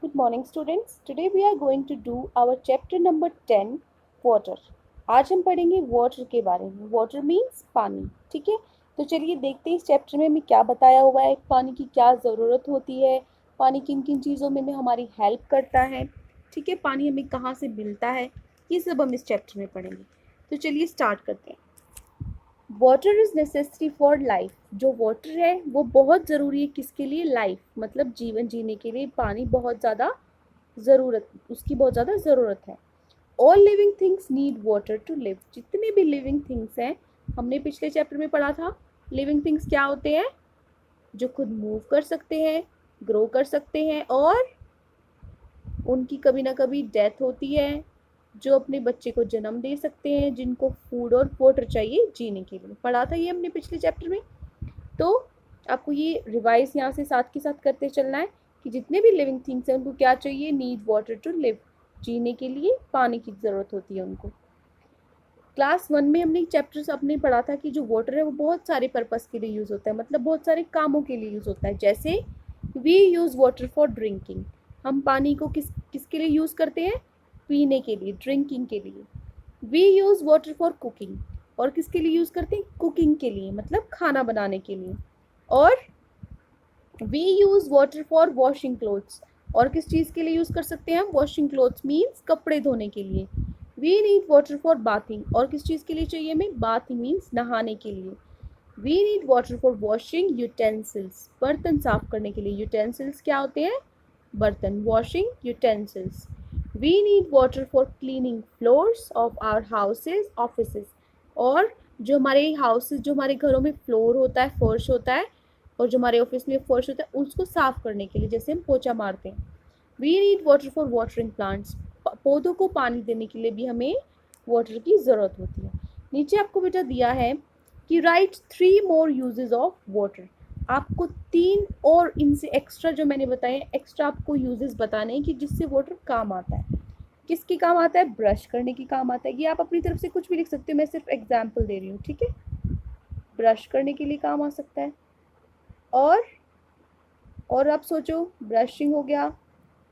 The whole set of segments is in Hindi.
Good morning students. Today we are going to do our chapter number 10 water. आज हम पढ़ेंगे वाटर के बारे में. वाटर मीन्स पानी. ठीक है, तो चलिए देखते हैं इस चैप्टर में हमें क्या बताया हुआ है, पानी की क्या ज़रूरत होती है, पानी किन किन चीज़ों में हमारी हेल्प करता है. ठीक है, पानी हमें कहाँ से मिलता है, ये सब हम इस चैप्टर में पढ़ेंगे. तो चलिए स्टार्ट करते हैं. Water is necessary for life. जो वाटर है वो बहुत ज़रूरी है किसके लिए? लाइफ मतलब जीवन जीने के लिए पानी बहुत ज़्यादा उसकी बहुत ज़्यादा ज़रूरत है. All living things need water to live. जितने भी लिविंग थिंग्स हैं, हमने पिछले चैप्टर में पढ़ा था लिविंग थिंग्स क्या होते हैं, जो खुद मूव कर सकते हैं, ग्रो कर सकते हैं और उनकी कभी ना कभी डेथ होती है, जो अपने बच्चे को जन्म दे सकते हैं, जिनको फूड और वाटर चाहिए जीने के लिए. पढ़ा था ये हमने पिछले चैप्टर में. तो आपको ये रिवाइज यहाँ से साथ के साथ करते चलना है कि जितने भी लिविंग थिंग्स हैं उनको क्या चाहिए? Need water to live. जीने के लिए पानी की ज़रूरत होती है उनको. क्लास 1 में हमने चैप्टर्स अपने पढ़ा था कि जो वाटर है वो बहुत सारे पर्पस के लिए यूज़ होता है, मतलब बहुत सारे कामों के लिए यूज़ होता है. जैसे we use water for drinking. हम पानी को किसके लिए यूज़ करते हैं? पीने के लिए, ड्रिंकिंग के लिए. We use water for cooking. और किसके लिए यूज़ करते हैं? कुकिंग के लिए, मतलब खाना बनाने के लिए. और we use water for washing clothes. और किस चीज़ के लिए यूज़ कर सकते हैं हम? वॉशिंग क्लोथ्स मीन्स कपड़े धोने के लिए. We need water for bathing. और किस चीज़ के लिए चाहिए हमें? बाथिंग मीन्स नहाने के लिए. We need water for washing utensils. बर्तन साफ करने के लिए. यूटेंसिल्स क्या होते हैं? बर्तन. Washing utensils. We need water for cleaning floors of our houses, offices. और जो हमारे हाउसेज, जो हमारे घरों में फ्लोर होता है, फर्श होता है, और जो हमारे ऑफिस में फर्श होता है उसको साफ करने के लिए, जैसे हम पोछा मारते हैं. We need water for watering plants. पौधों को पानी देने के लिए भी हमें वाटर की ज़रूरत होती है. नीचे आपको बेटा दिया है कि right 3 more uses of water. आपको 3 और इनसे एक्स्ट्रा जो मैंने बताए एक्स्ट्रा आपको यूजेस बताने हैं कि जिससे वाटर काम आता है. किसके काम आता है? ब्रश करने के काम आता है. ये आप अपनी तरफ से कुछ भी लिख सकते हो, मैं सिर्फ एग्जाम्पल दे रही हूँ. ठीक है, ब्रश करने के लिए काम आ सकता है. और आप सोचो, ब्रशिंग हो गया.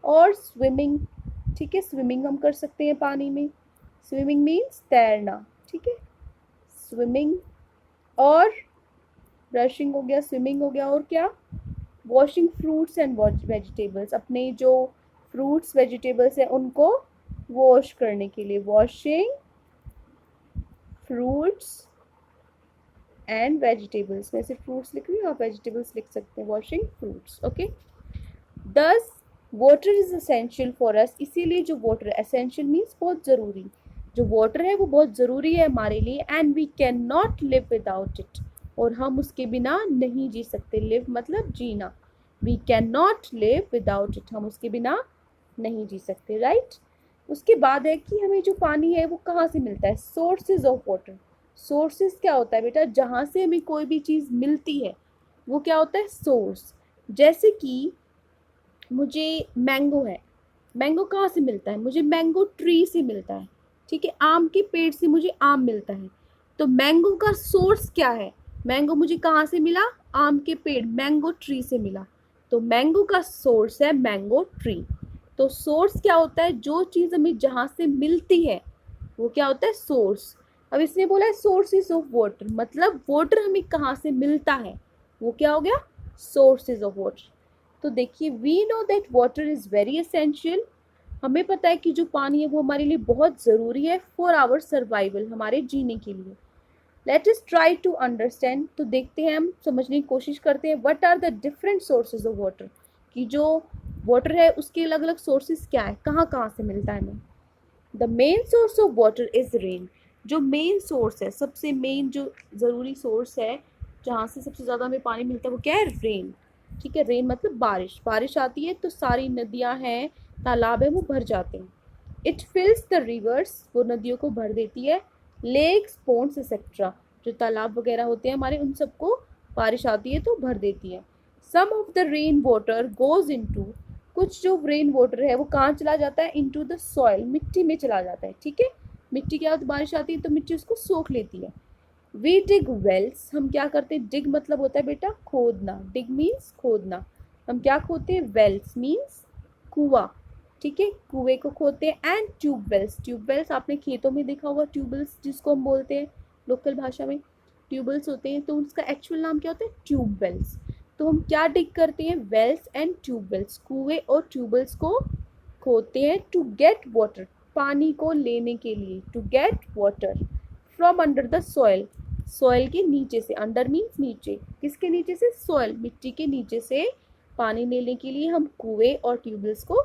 और स्विमिंग. ठीक है, स्विमिंग हम कर सकते हैं पानी में. स्विमिंग मीन्स तैरना. ठीक है, स्विमिंग. और ब्रशिंग हो गया, स्विमिंग हो गया, और क्या? Washing fruits and vegetables. अपने जो फ्रूट्स वेजिटेबल्स हैं उनको वॉश करने के लिए. Washing fruits and vegetables. मैं सिर्फ फ्रूट्स लिख रही हूँ, आप वेजिटेबल्स लिख सकते हैं. Washing fruits. ओके. दस water is essential for us. इसीलिए जो वाटर एसेंशियल मीन्स बहुत ज़रूरी, जो वाटर है वो बहुत ज़रूरी है हमारे लिए. And we can not live without it. और हम उसके बिना नहीं जी सकते. लिव मतलब जीना. We can not live without it. हम उसके बिना नहीं जी सकते. राइट. उसके बाद है कि हमें जो पानी है वो कहाँ से मिलता है? Sources of water. सोर्सेज क्या होता है बेटा? जहाँ से हमें कोई भी चीज़ मिलती है वो क्या होता है? सोर्स. जैसे कि मुझे मैंगो है. मैंगो कहाँ से मिलता है? मुझे मैंगो ट्री से मिलता है. ठीक है, आम के पेड़ से मुझे आम मिलता है. तो मैंगो का सोर्स क्या है? मैंगो मुझे कहाँ से मिला? आम के पेड़, मैंगो ट्री से मिला. तो मैंगो का सोर्स है मैंगो ट्री. तो सोर्स क्या होता है? जो चीज़ हमें जहाँ से मिलती है वो क्या होता है? सोर्स. अब इसने बोला है सोर्सेज ऑफ वाटर, मतलब वाटर हमें कहाँ से मिलता है, वो क्या हो गया? Sources of water. तो देखिए, we know that water is very essential. हमें पता है कि जो पानी है वो हमारे लिए बहुत ज़रूरी है फॉर आवर सर्वाइवल, हमारे जीने के लिए. Let us try to understand. तो देखते हैं, हम समझने की कोशिश करते हैं what are the different sources of water. कि जो वाटर है उसके अलग अलग सोर्सेज क्या है, कहाँ कहाँ से मिलता है हमें. The main source of water is rain. जो मेन सोर्स है, सबसे मेन जो ज़रूरी सोर्स है, जहाँ से सबसे ज़्यादा हमें पानी मिलता है वो क्या है? रेन. ठीक है, रेन मतलब बारिश. बारिश आती है तो सारी नदियाँ हैं, तालाब है, वो भर जाते हैं. It fills the rivers. वो नदियों को भर देती है. Lakes, ponds etcetera. जो तालाब वगैरह होते हैं हमारे, उन सबको बारिश आती है तो भर देती है. Some of the rain water goes into. कुछ जो रेन वाटर है वो कहाँ चला जाता है? Into the soil. मिट्टी में चला जाता है. ठीक है, मिट्टी क्या होती है? बारिश आती है तो मिट्टी उसको सोख लेती है. We dig wells. हम क्या करते हैं? डिग मतलब होता है बेटा खोदना. डिग मीन्स खोदना. हम क्या खोदते हैं? वेल्स मीन्स कुआं, ठीक है, कुएं को खोदते हैं। एंड ट्यूबवेल्स, ट्यूबवेल्स आपने खेतों में देखा होगा, ट्यूबवेल्स जिसको हम बोलते हैं लोकल भाषा में ट्यूबवेल्स होते हैं, तो उसका एक्चुअल नाम क्या होता है, ट्यूबवेल्स। तो हम क्या डिग करते हैं, वेल्स एंड ट्यूबवेल्स, कुएं और ट्यूबवेल्स को खोदते हैं टू गेट वाटर, पानी को लेने के लिए, to get water from under the soil, soil के नीचे से, अंडर मीन्स नीचे, किसके नीचे से, सॉइल, मिट्टी के नीचे से पानी लेने के लिए हम कुएं और ट्यूबवेल्स को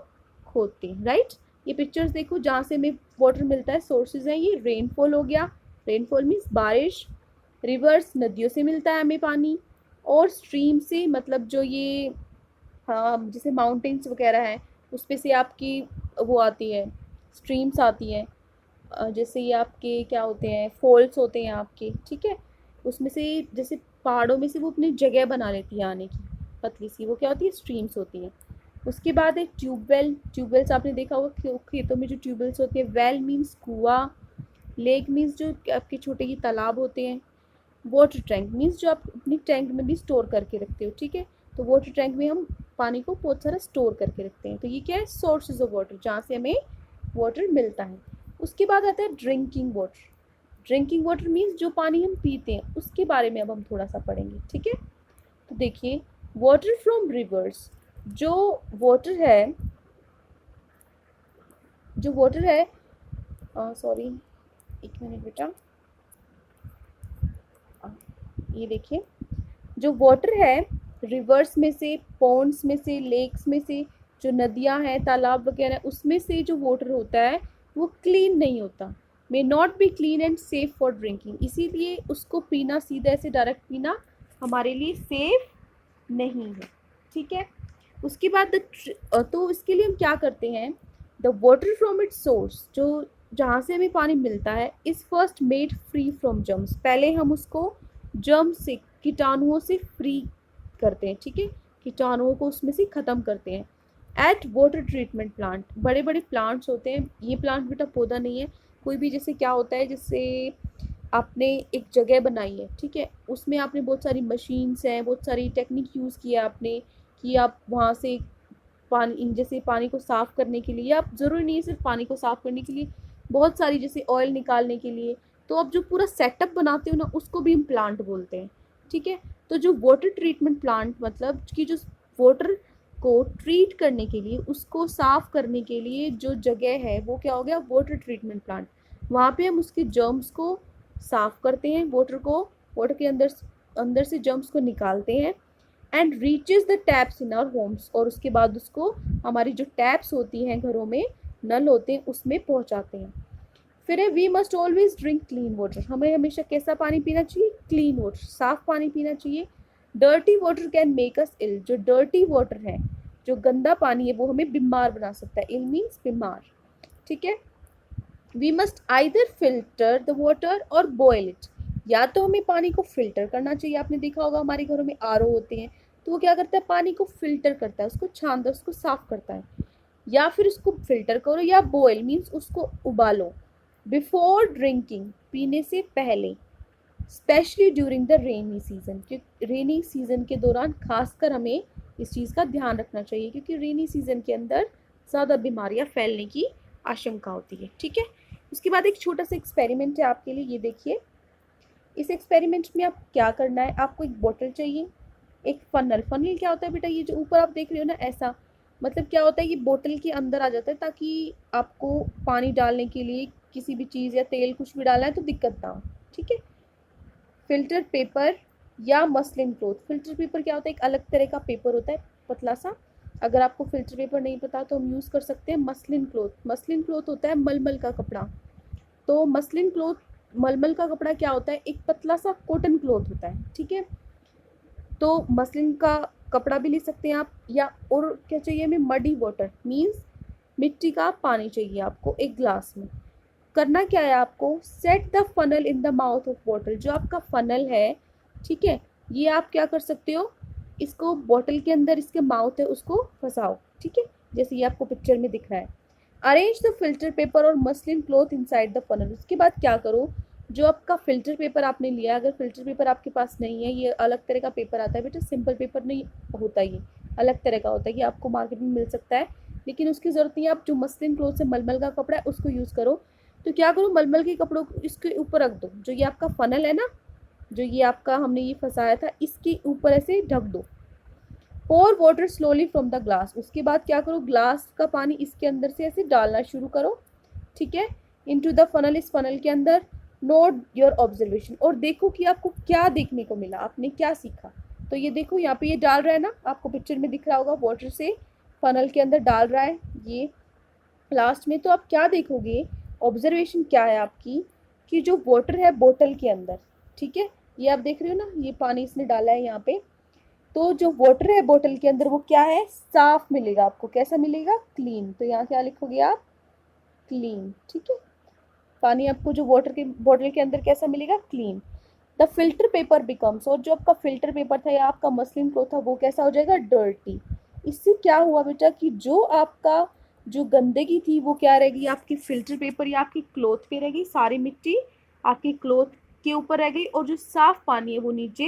खोदते हैं, राइट। ये पिक्चर्स देखो जहाँ से हमें वाटर मिलता है, सोर्सेज हैं, ये रेनफॉल हो गया, रेनफॉल मीन्स बारिश, रिवर्स नदियों से मिलता है हमें पानी, और स्ट्रीम से मतलब जो ये हाँ जैसे माउंटेन्स वगैरह हैं उस पे से आपकी वो आती है, स्ट्रीम्स आती हैं, जैसे ये आपके क्या होते हैं, फॉल्स होते हैं आपके, ठीक है, उसमें से जैसे पहाड़ों में से वो अपनी जगह बना लेती है आने की, पतली सी, वो क्या होती है, स्ट्रीम्स होती हैं। उसके बाद है ट्यूबवेल, ट्यूबवेल्स आपने देखा होगा खेतों में जो ट्यूबवेल्स होती है, वेल मीन्स कुआं, लेक मीन्स जो आपके छोटे ही तालाब होते हैं, वाटर टैंक मीन्स जो आप अपनी टैंक में भी स्टोर करके रखते हो, ठीक है, तो वाटर टैंक में हम पानी को बहुत सारा स्टोर करके रखते हैं, तो ये क्या है, सोर्सेज ऑफ वाटर, जहाँ से हमें वाटर मिलता है। उसके बाद आता है drinking water, drinking water means जो पानी हम पीते हैं उसके बारे में अब हम थोड़ा सा पढ़ेंगे, ठीक है। तो देखिए, वाटर फ्रॉम रिवर्स, जो वाटर है, जो वाटर है, सॉरी एक मिनट बेटा, ये देखिए, जो वाटर है रिवर्स में से, पॉन्ड्स में से, लेक्स में से, जो नदियां हैं, तालाब वगैरह, उसमें से जो वाटर होता है वो क्लीन नहीं होता, may not be clean and safe for drinking, इसीलिए उसको पीना, सीधा ऐसे डायरेक्ट पीना हमारे लिए सेफ नहीं है, ठीक है। उसके बाद तो इसके लिए हम क्या करते हैं, the water from its source, जो जहाँ से हमें पानी मिलता है, is first made free from germs, पहले हम उसको जर्म्स से, कीटाणुओं से फ्री करते हैं, ठीक है, कीटाणुओं को उसमें से ख़त्म करते हैं। एट वाटर ट्रीटमेंट प्लांट, बड़े बड़े प्लांट्स होते हैं, ये प्लांट बेटा पौधा नहीं है, कोई भी, जैसे क्या होता है, जैसे आपने एक जगह बनाई है, ठीक है, उसमें आपने बहुत सारी मशीन्स हैं, बहुत सारी टेक्निक यूज़ किया आपने, कि आप वहाँ से पानी, जैसे पानी को साफ़ करने के लिए, आप ज़रूरी नहीं है सिर्फ पानी को साफ़ करने के लिए, बहुत सारी जैसे ऑयल निकालने के लिए, तो आप जो पूरा सेटअप बनाते हो ना, उसको भी हम प्लांट बोलते हैं, ठीक है। तो जो वाटर ट्रीटमेंट प्लांट, मतलब कि जो वाटर को ट्रीट करने के लिए, उसको साफ़ करने के लिए जो जगह है, वो क्या हो गया, वाटर ट्रीटमेंट प्लांट, वहाँ पे हम उसके जर्म्स को साफ़ करते हैं, वाटर को, वाटर के अंदर से जर्म्स को निकालते हैं, and reaches the taps in our homes, और उसके बाद उसको हमारी जो टैप्स होती हैं घरों में, नल होते हैं, उसमें पहुंचाते हैं। फिर है we must always drink clean water, हमें हमेशा कैसा पानी पीना चाहिए, क्लीन वाटर, साफ पानी पीना चाहिए। Dirty water can make us ill, जो डर्टी वाटर है, जो गंदा पानी है, वो हमें बीमार बना सकता है, इल मीन्स बीमार, ठीक है। We must either filter the water or boil it, या तो हमें पानी को फिल्टर करना चाहिए, आपने देखा होगा हमारे घरों में आरओ होते हैं, तो वो क्या करता है, पानी को फिल्टर करता है, उसको छानता है, उसको साफ करता है, या फिर उसको फिल्टर करो, या बॉयल मीन्स उसको उबालो। बिफोर ड्रिंकिंग, पीने से पहले, specially during the rainy season, क्योंकि रेनी सीजन के दौरान खासकर हमें इस चीज़ का ध्यान रखना चाहिए, क्योंकि रेनी सीजन के अंदर ज़्यादा बीमारियां फैलने की आशंका होती है, ठीक है। उसके बाद एक छोटा सा एक्सपेरिमेंट है आपके लिए, ये देखिए, इस एक्सपेरिमेंट में आप क्या करना है, आपको एक बोतल चाहिए, एक फनल, फनल क्या होता है बेटा, ये जो ऊपर आप देख रहे हो ना, ऐसा, मतलब क्या होता है, ये बोतल के अंदर आ जाता है, ताकि आपको पानी डालने के लिए किसी भी चीज़ या तेल कुछ भी डालना है तो दिक्कत ना हो, ठीक है। फिल्टर पेपर या मसलिन क्लोथ, फिल्टर पेपर क्या होता है, एक अलग तरह का पेपर होता है, पतला सा, अगर आपको फिल्टर पेपर नहीं पता तो हम यूज़ कर सकते हैं मसलिन क्लोथ, मसलिन क्लोथ होता है मलमल का कपड़ा, तो मसलिन क्लोथ, मलमल का कपड़ा क्या होता है, एक पतला सा कॉटन क्लोथ होता है, ठीक है। तो मसलिन का कपड़ा भी ले सकते हैं आप, या और क्या चाहिए हमें, मडी वाटर मीन्स मिट्टी का पानी चाहिए आपको एक ग्लास में। करना क्या है आपको, set the funnel in the mouth of bottle, जो आपका फनल है, ठीक है, ये आप क्या कर सकते हो, इसको बॉटल के अंदर, इसके माउथ है उसको फंसाओ, ठीक है, जैसे ये आपको पिक्चर में दिख रहा है। अरेंज द फिल्टर पेपर और muslin cloth inside the funnel, उसके बाद क्या करो, जो आपका फिल्टर पेपर आपने लिया, अगर फिल्टर पेपर आपके पास नहीं है, ये अलग तरह का पेपर आता है बेटा, सिंपल पेपर नहीं होता, ये अलग तरह का होता है, ये आपको मार्केट में मिल सकता है, लेकिन उसकी ज़रूरत नहीं है, आप जो मसलिन क्लोथ है, मलमल का कपड़ा है, उसको यूज़ करो। तो क्या करो, मलमल के कपड़ों को इसके ऊपर रख दो, जो ये आपका फनल है ना, जो ये आपका हमने ये फंसाया था, इसके ऊपर ऐसे ढक दो। Pour water slowly from the glass, उसके बाद क्या करो, ग्लास का पानी इसके अंदर से ऐसे डालना शुरू करो, ठीक है, इनटू द फनल, इस फनल के अंदर। नोट योर ऑब्जर्वेशन, और देखो कि आपको क्या देखने को मिला, आपने क्या सीखा। तो ये देखो यहाँ पे ये डाल रहा है ना, आपको पिक्चर में दिख रहा होगा, वाटर से फनल के अंदर डाल रहा है ये लास्ट में। तो आप क्या देखोगे, ऑब्जर्वेशन क्या है आपकी, कि जो वाटर है बोतल के अंदर, ठीक है, ये आप देख रहे हो ना, ये पानी इसने डाला है यहाँ पे, तो जो वाटर है बोतल के अंदर वो क्या है, साफ मिलेगा आपको। कैसा मिलेगा, क्लीन। तो यहाँ क्या लिखोगे आप, क्लीन, ठीक है। पानी आपको जो वाटर के बोतल के अंदर कैसा मिलेगा, clean. The filter paper becomes, और जो आपका फिल्टर पेपर था या आपका मसलिन क्लॉथ था वो कैसा हो जाएगा, डर्टी। इससे क्या हुआ बेटा, कि जो आपका जो गंदगी थी वो क्या रहेगी, आपकी फिल्टर पेपर या आपकी क्लॉथ पे रहेगी, सारी मिट्टी आपकी क्लॉथ के ऊपर रह गई, और जो साफ पानी है वो नीचे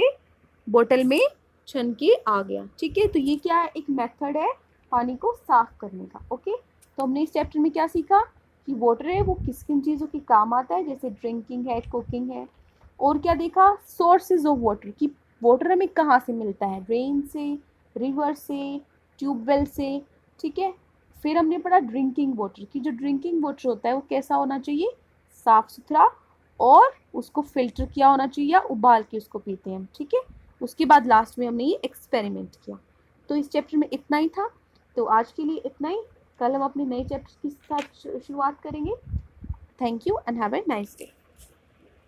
बोतल में छन के आ गया, ठीक है। तो ये क्या है, एक मेथड है पानी को साफ करने का। ओके, तो हमने इस चैप्टर में क्या सीखा, कि वाटर है वो किस किन चीज़ों के काम आता है, जैसे ड्रिंकिंग है, कुकिंग है। और क्या देखा, सोर्सेज ऑफ वाटर, कि वाटर हमें कहाँ से मिलता है, रेन से, रिवर से, ट्यूबवेल से, ठीक है। फिर हमने पढ़ा ड्रिंकिंग वाटर, की जो ड्रिंकिंग वाटर होता है वो कैसा होना चाहिए, साफ सुथरा, और उसको फिल्टर किया होना चाहिए या उबाल के उसको पीते हैं हम, ठीक है। उसके बाद लास्ट में हमने ये एक्सपेरिमेंट किया। तो इस चैप्टर में इतना ही था, तो आज के लिए इतना ही। कल हम अपने नए चैप्टर के साथ शुरुआत करेंगे। Thank you and have a nice day.